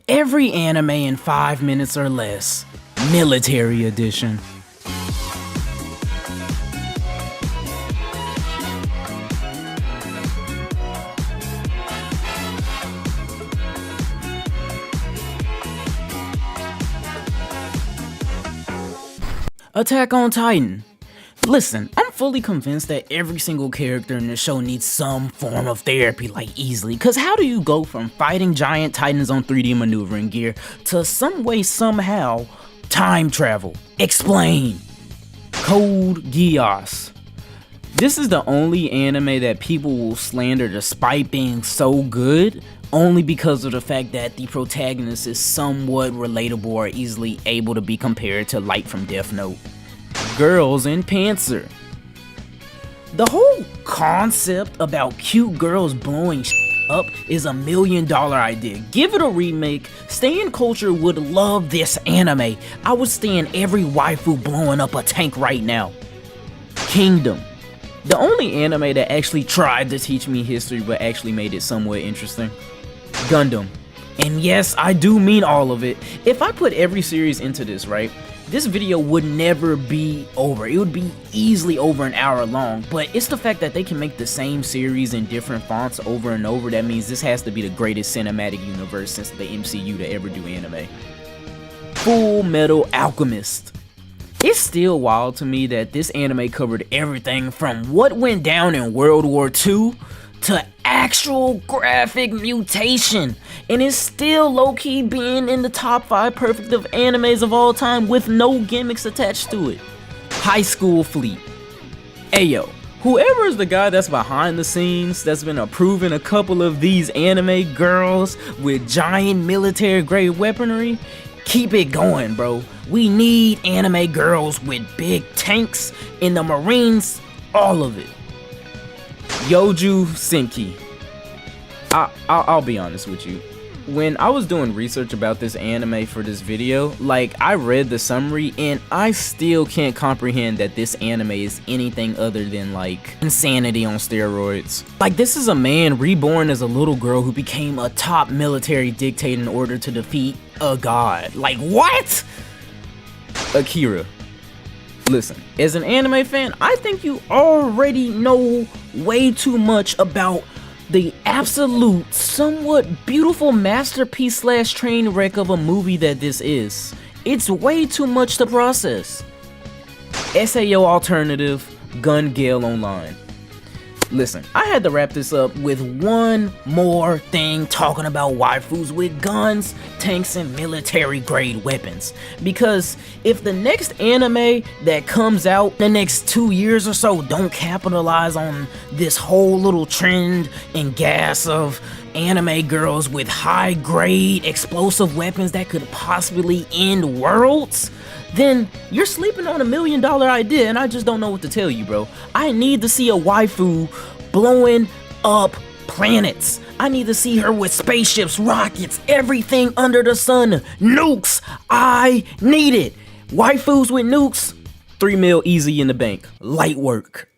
Every anime in 5 minutes or less. Military edition. Attack on Titan. Listen, I'm fully convinced that every single character in the show needs some form of therapy, like easily, cause how do you go from fighting giant titans on 3D maneuvering gear to some way somehow time travel? Explain. Code Geass. This is the only anime that people will slander despite being so good, only because of the fact that the protagonist is somewhat relatable or easily able to be compared to Light from Death Note. Girls in Panzer. The whole concept about cute girls blowing up is $1 million idea. Give it a remake. Stan Culture would love this anime. I would stand every waifu blowing up a tank right now. Kingdom. The only anime that actually tried to teach me history but actually made it somewhat interesting. Gundam. And yes, I do mean all of it. If I put every series into this, right, this video would never be over. It would be easily over an hour long, but it's the fact that they can make the same series in different fonts over and over. That means this has to be the greatest cinematic universe since the MCU to ever do anime. Full Metal Alchemist. It's still wild to me that this anime covered everything from what went down in World War II to actual graphic mutation, and it's still low-key being in the top 5 perfect of animes of all time with no gimmicks attached to it. High School Fleet. Ayo, whoever is the guy that's behind the scenes that's been approving a couple of these anime girls with giant military grade weaponry, keep it going, bro. We need anime girls with big tanks in the Marines, all of it. Yoju Senki. I'll be honest with you. When I was doing research about this anime for this video, like, I read the summary and I still can't comprehend that this anime is anything other than like insanity on steroids. Like, this is a man reborn as a little girl who became a top military dictator in order to defeat a god. Like, what? Akira. Listen, as an anime fan, I think you already know way too much about the absolute, somewhat beautiful masterpiece / train wreck of a movie that this is. It's way too much to process. SAO Alternative, Gun Gale Online. Listen, I had to wrap this up with one more thing talking about waifus with guns, tanks, and military grade weapons. Because if the next anime that comes out the next 2 years or so don't capitalize on this whole little trend and gas of anime girls with high grade explosive weapons that could possibly end worlds, then you're sleeping on $1 million idea, and I just don't know what to tell you, bro. I need to see a waifu blowing up planets. I need to see her with spaceships, rockets, everything under the sun. Nukes! I need it! Waifus with nukes, $3 mil easy in the bank. Light work.